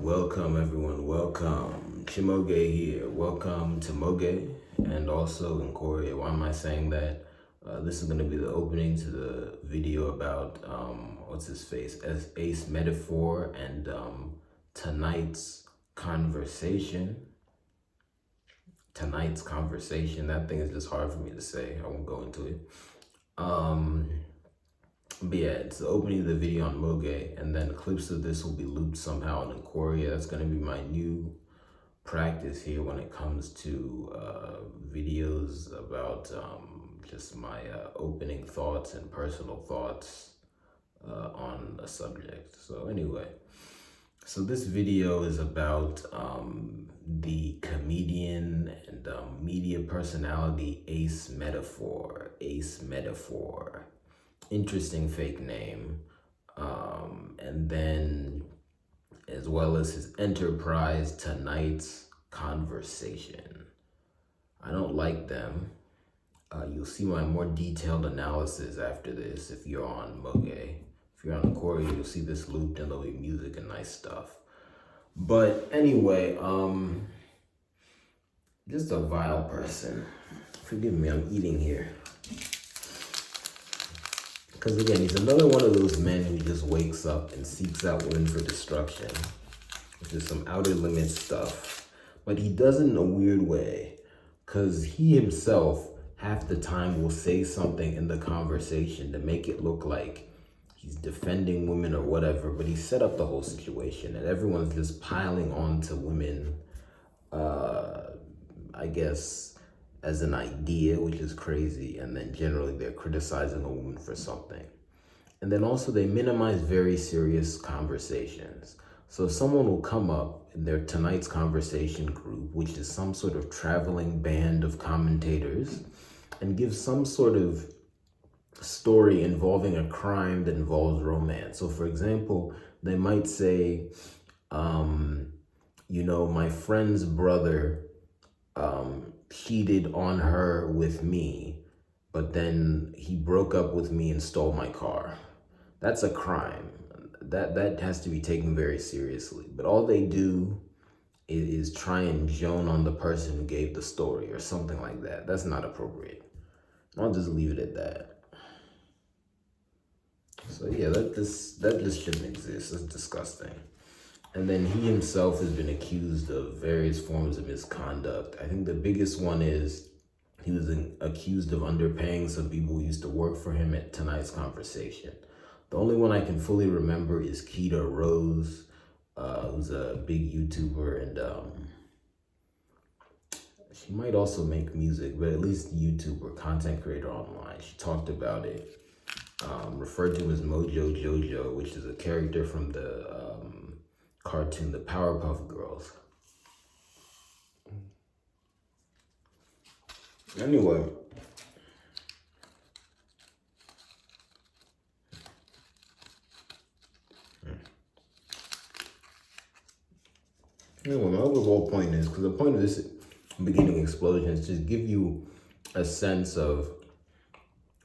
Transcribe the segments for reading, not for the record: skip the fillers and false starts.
Welcome everyone, welcome. CHIMAOGE here. Welcome to Moge and also NkwoOrie. Why am I saying that? This is going to be the opening to the video about, what's his face, Ace Metaphor and tonight's conversation. That thing is just hard for me to say. I won't go into it. But yeah, it's the opening of the video on Moge, and then clips of this will be looped somehow on NkwoOrie. That's going to be my new practice here when it comes to videos about just my opening thoughts and personal thoughts on a subject. So anyway, so this video is about the comedian and media personality Ace Metaphor. Interesting fake name. And then as well as his enterprise, tonight's conversation. I don't like them. You'll see my more detailed analysis after this if you're on Moge. If you're on NkwoOrie, you'll see this looped and there'll be music and nice stuff. But anyway, just a vile person. Forgive me, I'm eating here. Because again, he's another one of those men who just wakes up and seeks out women for destruction, which is some outer limits stuff. But he does it in a weird way, because he himself, half the time, will say something in the conversation to make it look like he's defending women or whatever, but he set up the whole situation, and everyone's just piling on to women, I guess, as an idea, which is crazy, and then generally they're criticizing a woman for something. And then also they minimize very serious conversations. So someone will come up in their tonight's conversation group, which is some sort of traveling band of commentators, and give some sort of story involving a crime that involves romance. So for example, they might say, my friend's brother cheated on her with me, but then he broke up with me and stole my car. That's a crime. That has to be taken very seriously. But all they do is try and joan on the person who gave the story or something like that. That's not appropriate. I'll just leave it at that. So yeah, that just shouldn't exist. That's disgusting. And then he himself has been accused of various forms of misconduct. I think the biggest one is he was accused of underpaying some people who used to work for him at tonight's conversation. The only one I can fully remember is Keita Rose, who's a big YouTuber, and she might also make music, but at least YouTuber, content creator online. She talked about it, referred to as Mojo Jojo, which is a character from the cartoon, the Powerpuff Girls. Anyway, my overall point is, because the point of this beginning explosion is to give you a sense of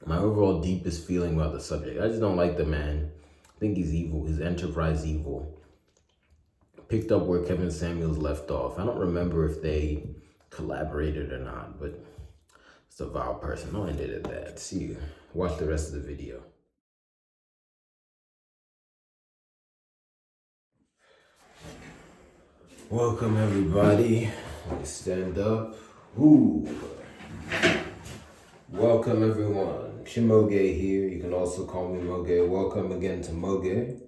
my overall deepest feeling about the subject. I just don't like the man. I think he's evil, his enterprise evil. Picked up where Kevin Samuels left off. I don't remember if they collaborated or not, but it's a vile person. I'll end it at that. See you. Watch the rest of the video. Welcome everybody. Let me stand up. Ooh. Welcome everyone. CHIMAOGE here. You can also call me Moge. Welcome again to Moge.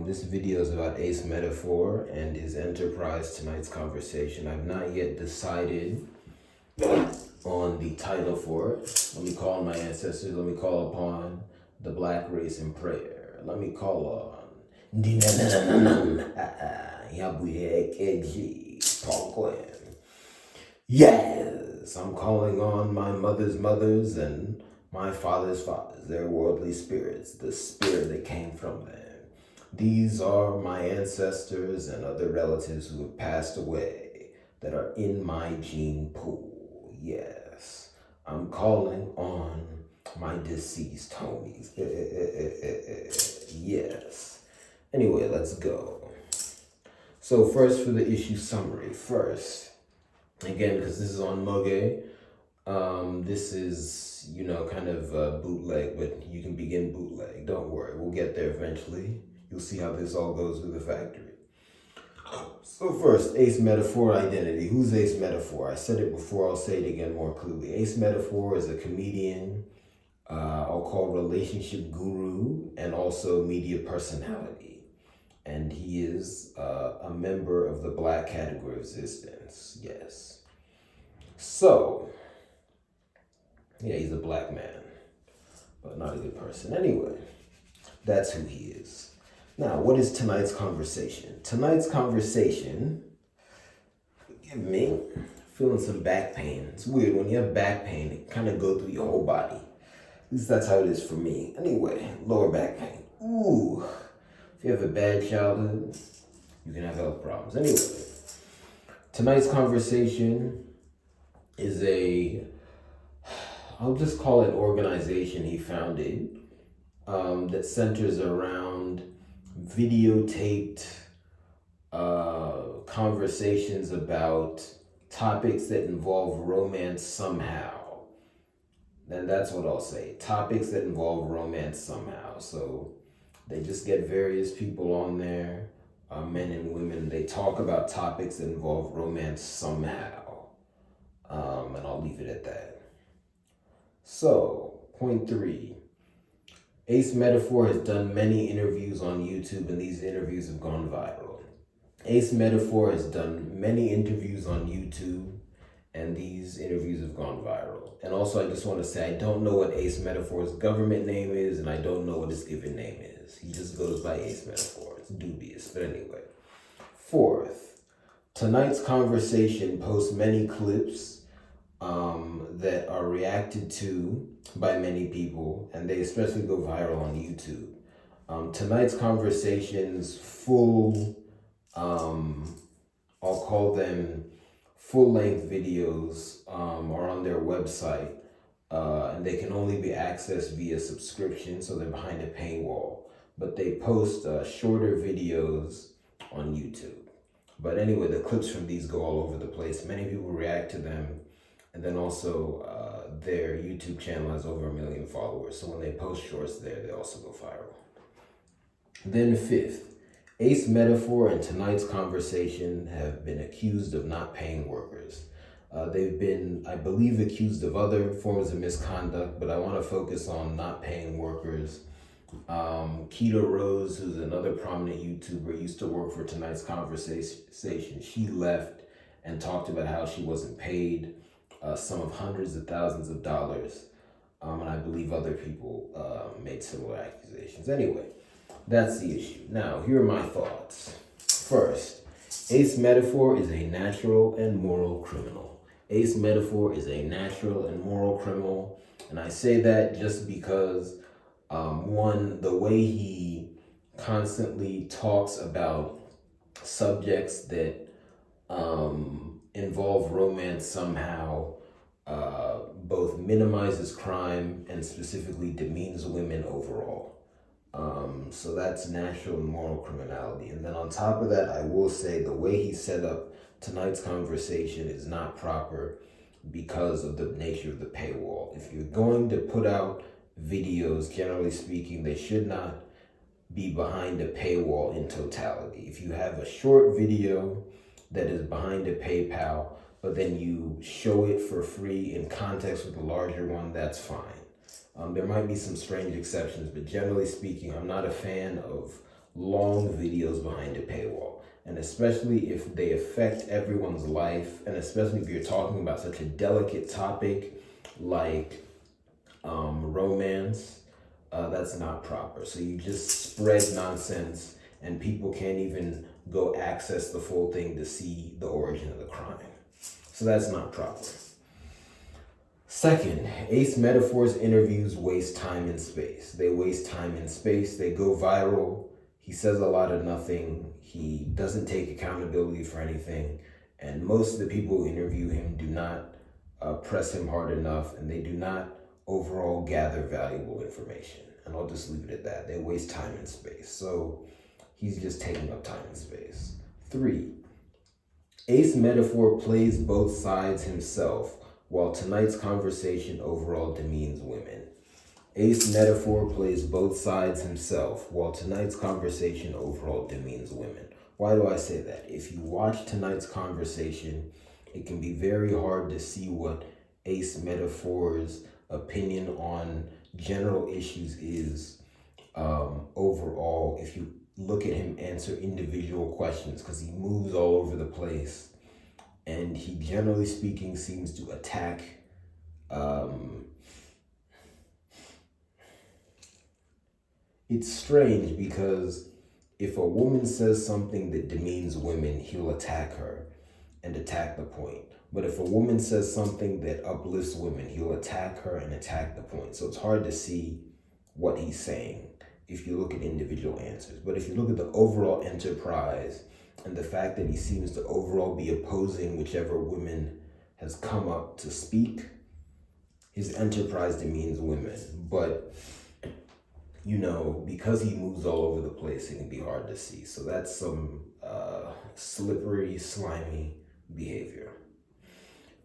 This video is about Ace Metaphor and his enterprise, tonight's conversation. I've not yet decided on the title for it. Let me call on my ancestors. Let me call upon the black race in prayer. Let me call on Yes, I'm calling on my mother's mothers and my father's fathers, their worldly spirits, the spirit that came from them. These are my ancestors and other relatives who have passed away that are in my gene pool. Yes, I'm calling on my deceased homies. Yes. Anyway, let's go. So first for the issue summary. First, again, because this is on Moge, this is, you know, kind of bootleg, but you can begin bootleg. Don't worry, we'll get there eventually. You'll see how this all goes with the factory. So first, Ace Metaphor identity. Who's Ace Metaphor? I said it before, I'll say it again more clearly. Ace Metaphor is a comedian, I'll call relationship guru, and also media personality. And he is a member of the Black category of existence, yes. So, yeah, he's a black man, but not a good person. Anyway, that's who he is. Now, what is tonight's conversation? Tonight's conversation, forgive me, feeling some back pain. It's weird, when you have back pain, it kind of goes through your whole body. At least that's how it is for me. Anyway, lower back pain. Ooh, if you have a bad childhood, you can have health problems. Anyway, tonight's conversation is I'll just call it an organization he founded that centers around videotaped conversations about topics that involve romance somehow. And that's what I'll say. Topics that involve romance somehow. So they just get various people on there, men and women. They talk about topics that involve romance somehow. And I'll leave it at that. So, point 3. Ace Metaphor has done many interviews on YouTube, and these interviews have gone viral. Ace Metaphor has done many interviews on YouTube, and these interviews have gone viral. And also, I just want to say, I don't know what Ace Metaphor's government name is, and I don't know what his given name is. He just goes by Ace Metaphor. It's dubious, but anyway. 4th, tonight's conversation posts many clips that are reacted to by many people, and they especially go viral on YouTube. Tonight's conversations full, I'll call them full-length videos, are on their website, and they can only be accessed via subscription, so they're behind a paywall. But they post shorter videos on YouTube. But anyway, the clips from these go all over the place. Many people react to them. And then also their YouTube channel has over 1 million followers. So when they post shorts there, they also go viral. Then 5th, Ace Metaphor and tonight's conversation have been accused of not paying workers. They've been, I believe, accused of other forms of misconduct, but I want to focus on not paying workers. Keto Rose, who's another prominent YouTuber, used to work for tonight's conversation. She left and talked about how she wasn't paid a sum of hundreds of thousands of dollars. And I believe other people made similar accusations. Anyway, that's the issue. Now, here are my thoughts. First, Ace Metaphor is a natural and moral criminal. Ace Metaphor is a natural and moral criminal. And I say that just because, one, the way he constantly talks about subjects that involve romance somehow, both minimizes crime and specifically demeans women overall. So that's natural and moral criminality. And then on top of that, I will say the way he set up tonight's conversation is not proper because of the nature of the paywall. If you're going to put out videos, generally speaking, they should not be behind a paywall in totality. If you have a short video that is behind a PayPal, but then you show it for free in context with a larger one, that's fine. There might be some strange exceptions, but generally speaking, I'm not a fan of long videos behind a paywall. And especially if they affect everyone's life, and especially if you're talking about such a delicate topic like romance, that's not proper. So you just spread nonsense and people can't even go access the full thing to see the origin of the crime. So that's not proper. Second, Ace Metaphor's interviews waste time and space. They waste time and space. They go viral. He says a lot of nothing. He doesn't take accountability for anything. And most of the people who interview him do not press him hard enough, and they do not overall gather valuable information. And I'll just leave it at that. They waste time and space. So he's just taking up time and space. 3. Ace metaphor plays both sides himself, while tonight's conversation overall demeans women. Ace metaphor plays both sides himself, while tonight's conversation overall demeans women. Why do I say that? If you watch tonight's conversation, it can be very hard to see what Ace metaphor's opinion on general issues is overall if you look at him answer individual questions, because he moves all over the place and he generally speaking seems to attack it's strange because if a woman says something that demeans women, he'll attack her and attack the point. But if a woman says something that uplifts women, he'll attack her and attack the point. So it's hard to see what he's saying if you look at individual answers. But if you look at the overall enterprise and the fact that he seems to overall be opposing whichever woman has come up to speak, his enterprise demeans women. But, you know, because he moves all over the place, it can be hard to see. So that's some slippery, slimy behavior.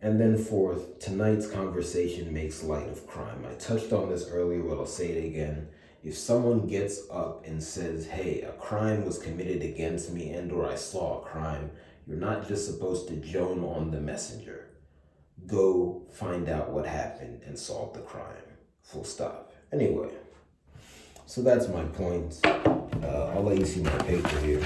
And then fourth, tonight's conversation makes light of crime. I touched on this earlier, but I'll say it again. If someone gets up and says, hey, a crime was committed against me and or I saw a crime, you're not just supposed to joan on the messenger. Go find out what happened and solve the crime. Full stop. Anyway, so that's my point. I'll let you see my paper here.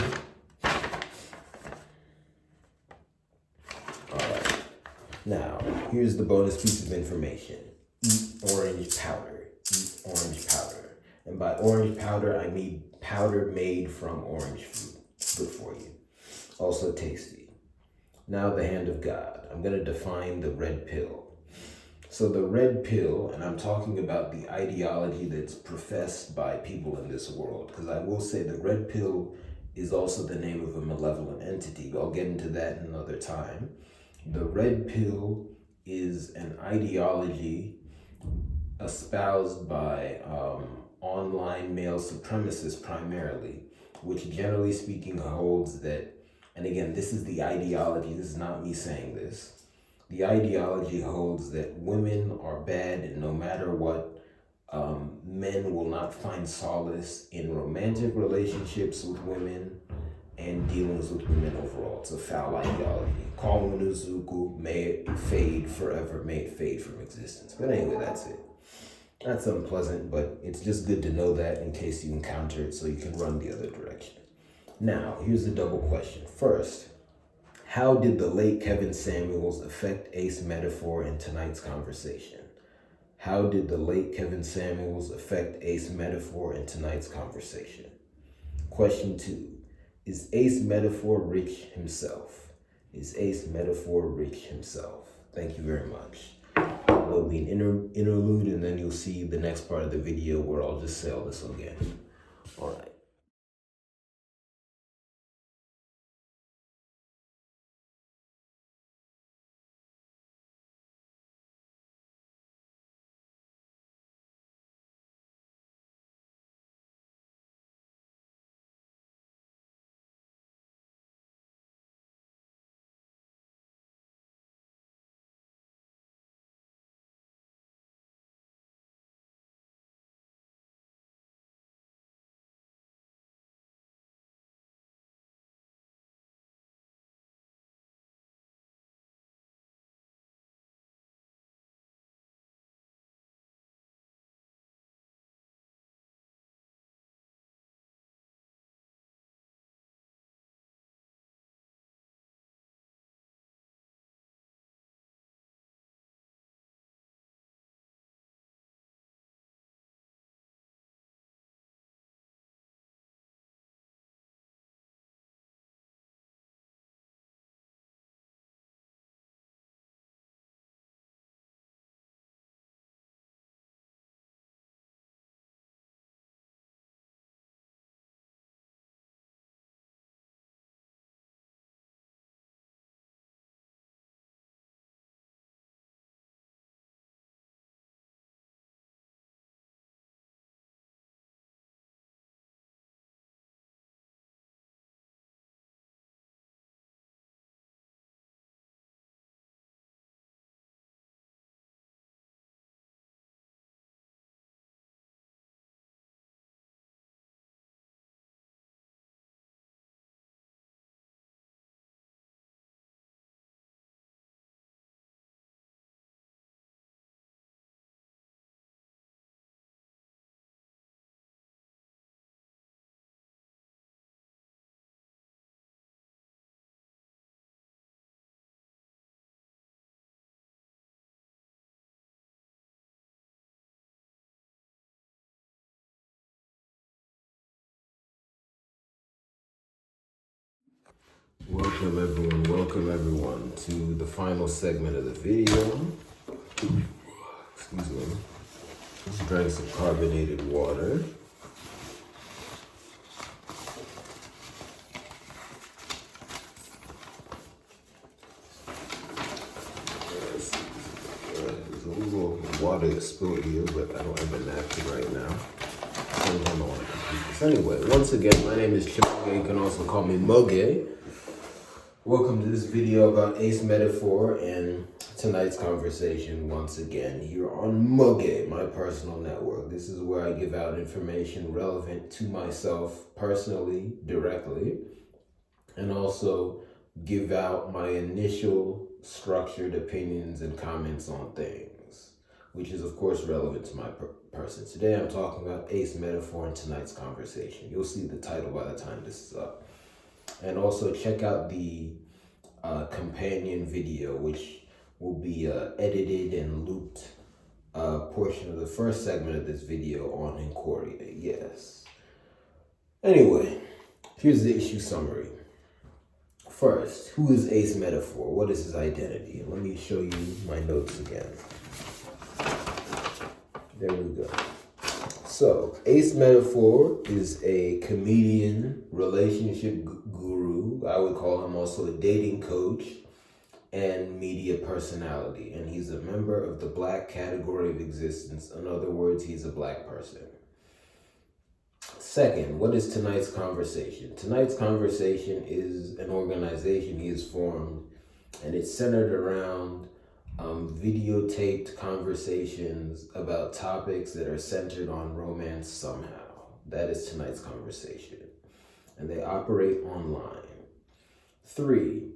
Now, here's the bonus piece of information. Eat orange powder. Eat orange powder. And by orange powder, I mean powder made from orange fruit. Good for you. Also tasty. Now, the hand of God. I'm going to define the red pill. So the red pill, and I'm talking about the ideology that's professed by people in this world, because I will say the red pill is also the name of a malevolent entity, but I'll get into that another time. The red pill is an ideology espoused by online male supremacists primarily, which generally speaking holds that, and again, this is the ideology, this is not me saying this, the ideology holds that women are bad and no matter what, men will not find solace in romantic relationships with women and dealings with women overall. It's a foul ideology. Kwamunuzuku, may it fade forever, may it fade from existence. But anyway, that's it. That's unpleasant, but it's just good to know that in case you encounter it so you can run the other direction. Now, here's the double question. First, how did the late Kevin Samuels affect Ace metaphor in tonight's conversation? How did the late Kevin Samuels affect Ace metaphor in tonight's conversation? Question 2. Is Ace metaphor rich himself? Is Ace metaphor rich himself? Thank you very much. There'll be an interlude and then you'll see the next part of the video where I'll just say all this again. All right. Welcome everyone to the final segment of the video. Excuse me. Let's drink some carbonated water. There's a little water spilled here, but I don't have a napkin right now. I don't want to complete this. Anyway, once again, my name is CHIMAOGE. You can also call me Moge. Welcome to this video about ace metaphor and tonight's conversation once again here on Moge, my personal network. This is where I give out information relevant to myself personally, directly, and also give out my initial structured opinions and comments on things, which is of course relevant to my person. Today I'm talking about ace metaphor in tonight's conversation. You'll see the title by the time this is up. And also check out the companion video, which will be edited and looped portion of the first segment of this video on NkwoOrie. Yes. Anyway, here's the issue summary. First, who is ace metaphor? What is his identity? And let me show you my notes again. There we go. So, ace metaphor is a comedian, relationship guru. I would call him also a dating coach and media personality. And he's a member of the Black category of existence. In other words, he's a Black person. Second, what is tonight's conversation? Tonight's conversation is an organization he has formed, and it's centered around videotaped conversations about topics that are centered on romance somehow. That is tonight's conversation. And they operate online. 3,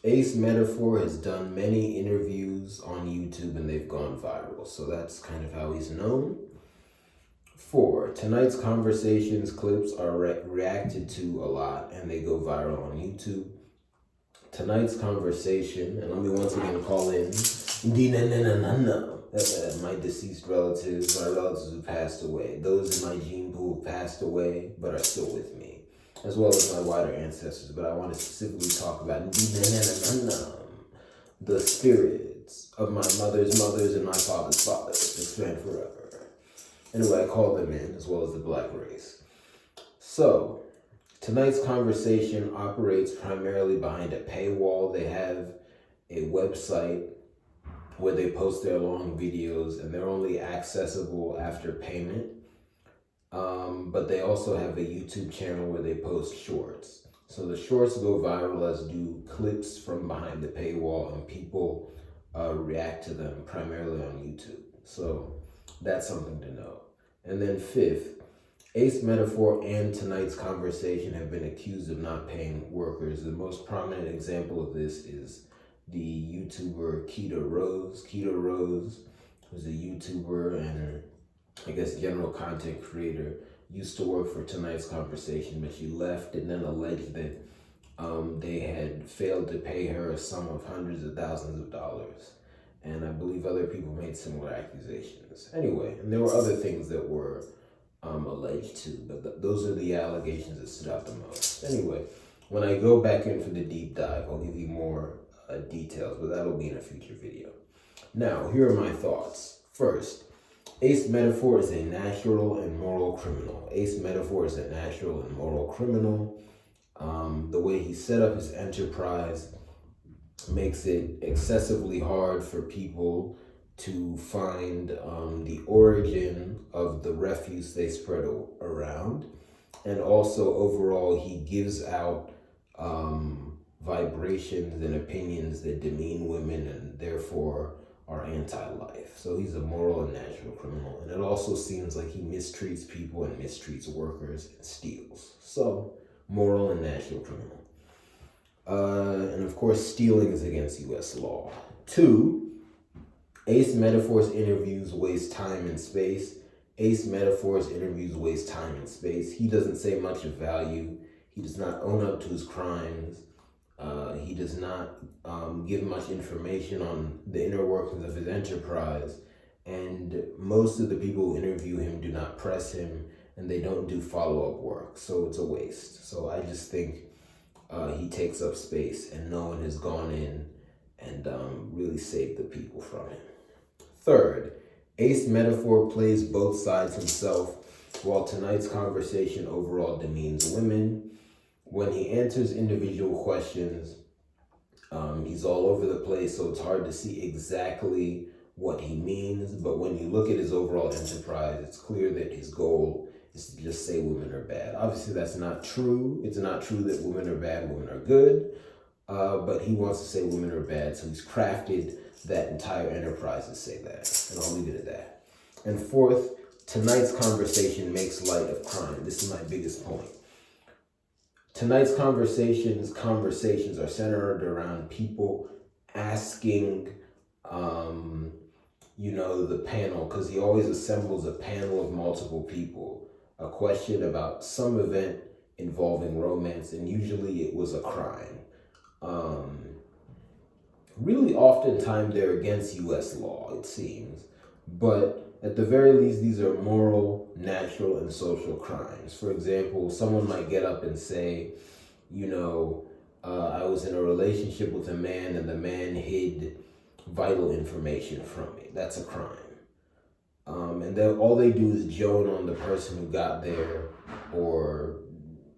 Ace Metaphor has done many interviews on YouTube and they've gone viral. So that's kind of how he's known. 4, tonight's conversations clips are reacted to a lot and they go viral on YouTube. Tonight's conversation, and let me once again call in my deceased relatives, my relatives who passed away, those in my gene pool who passed away but are still with me, as well as my wider ancestors. But I want to specifically talk about the spirits of my mother's mothers and my father's fathers, expand forever. Anyway, I call them in, as well as the Black race. So, tonight's conversation operates primarily behind a paywall. They have a website where they post their long videos, and they're only accessible after payment. But they also have a YouTube channel where they post shorts. So the shorts go viral, as do clips from behind the paywall, and people react to them primarily on YouTube. So that's something to know. And then 5th, Ace Metaphor and tonight's conversation have been accused of not paying workers. The most prominent example of this is the YouTuber Keita Rose. Keita Rose, who's a YouTuber and I guess general content creator, used to work for tonight's conversation, but she left and then alleged that they had failed to pay her a sum of hundreds of thousands of dollars. And I believe other people made similar accusations. Anyway, and there were other things that were alleged too, but those are the allegations that stood out the most. Anyway, when I go back in for the deep dive, I'll give you more details, but that'll be in a future video. Now, here are my thoughts. First, Ace Metaphor is a natural and moral criminal. Ace Metaphor is a natural and moral criminal. The way he set up his enterprise makes it excessively hard for people to find the origin of the refuse they spread around. And also, overall, he gives out vibrations and opinions that demean women and therefore are anti-life. So he's a moral and natural criminal. And it also seems like he mistreats people and mistreats workers and steals. So, moral and natural criminal. And of course, stealing is against U.S. law. 2, Ace Metaphor's interviews waste time and space. Ace Metaphor's interviews waste time and space. He doesn't say much of value. He does not own up to his crimes. He does not give much information on the inner workings of his enterprise. And most of the people who interview him do not press him, and they don't do follow-up work. So it's a waste. So I just think he takes up space and no one has gone in and really saved the people from him. Third, Ace Metaphor plays both sides himself, while tonight's conversation overall demeans women. When he answers individual questions, he's all over the place, so it's hard to see exactly what he means. But when you look at his overall enterprise, it's clear that his goal is to just say women are bad. Obviously, that's not true. It's not true that women are bad, women are good. But he wants to say women are bad, so he's crafted that entire enterprise to say that. And I'll leave it at that. And fourth, tonight's conversation makes light of crime. This is my biggest point. Tonight's conversations are centered around people asking, the panel, because he always assembles a panel of multiple people, a question about some event involving romance, and usually it was a crime. Really oftentimes they're against U.S. law, it seems, but at the very least, these are moral, natural, and social crimes. For example, someone might get up and say, I was in a relationship with a man and the man hid vital information from me. That's a crime. And then all they do is joan on the person who got there, or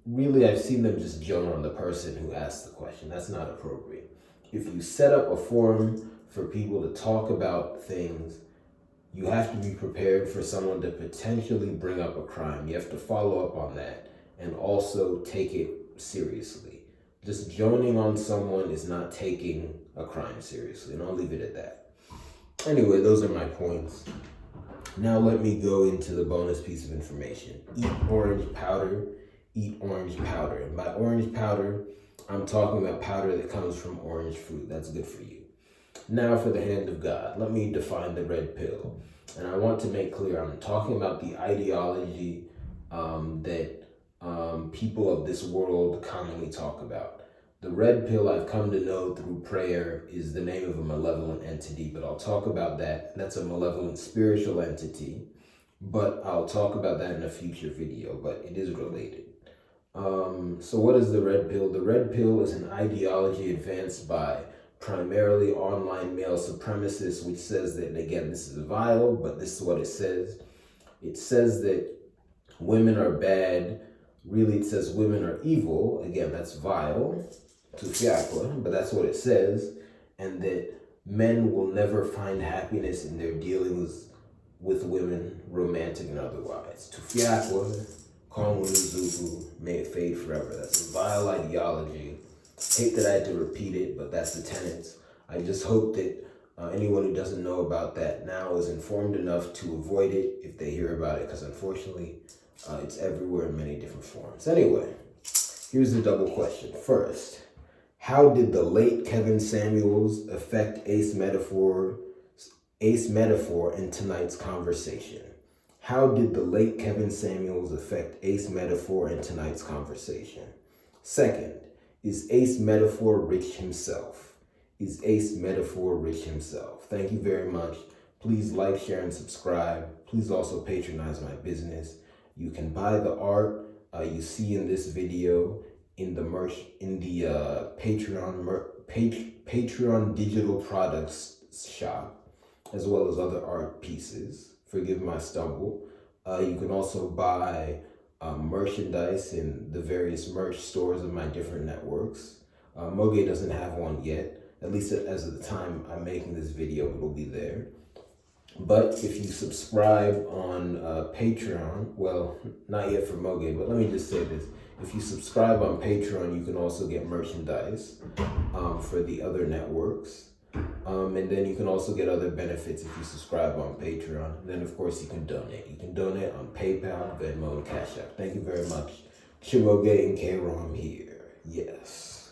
really I've seen them just joan on the person who asked the question. That's not appropriate. If you set up a forum for people to talk about things, you have to be prepared for someone to potentially bring up a crime. You have to follow up on that and also take it seriously. Just joning on someone is not taking a crime seriously, and I'll leave it at that. Anyway, those are my points. Now let me go into the bonus piece of information. Eat orange powder. Eat orange powder. And by orange powder, I'm talking about powder that comes from orange fruit. That's good for you. Now for the hand of God. Let me define the red pill. And I want to make clear, I'm talking about the ideology that people of this world commonly talk about. The red pill, I've come to know through prayer, is the name of a malevolent entity, but I'll talk about that. That's a malevolent spiritual entity, but I'll talk about that in a future video, but it is related. So what is the red pill? The red pill is an ideology advanced by primarily online male supremacists, which says that, and again, this is vile, but this is what it says. It says that women are bad. Really, it says women are evil. Again, that's vile, but that's what it says. And that men will never find happiness in their dealings with women, romantic and otherwise. May it fade forever. That's a vile ideology. Hate that I had to repeat it, but that's the tenets. I just hope that anyone who doesn't know about that now is informed enough to avoid it if they hear about it, because unfortunately, it's everywhere in many different forms. Anyway, here's the double question. First, how did the late Kevin Samuels affect Ace Metaphor in tonight's conversation? How did the late Kevin Samuels affect Ace Metaphor in tonight's conversation? Second, is Ace Metaphor rich himself? Is Ace Metaphor rich himself? Thank you very much. Please like, share, and subscribe. Please also patronize my business. You can buy the art you see in this video in the merch, in the Patreon digital products shop, as well as other art pieces. Forgive my stumble. You can also buy merchandise in the various merch stores of my different networks. Moge doesn't have one yet, at least as of the time I'm making this video, it'll be there. But if you subscribe on Patreon, well, not yet for Moge, but let me just say this. If you subscribe on Patreon, you can also get merchandise for the other networks. And then you can also get other benefits if you subscribe on Patreon. And then, of course, you can donate. You can donate on PayPal, Venmo, and Cash App. Thank you very much. CHIMAOGE and NkwoOrie here. Yes.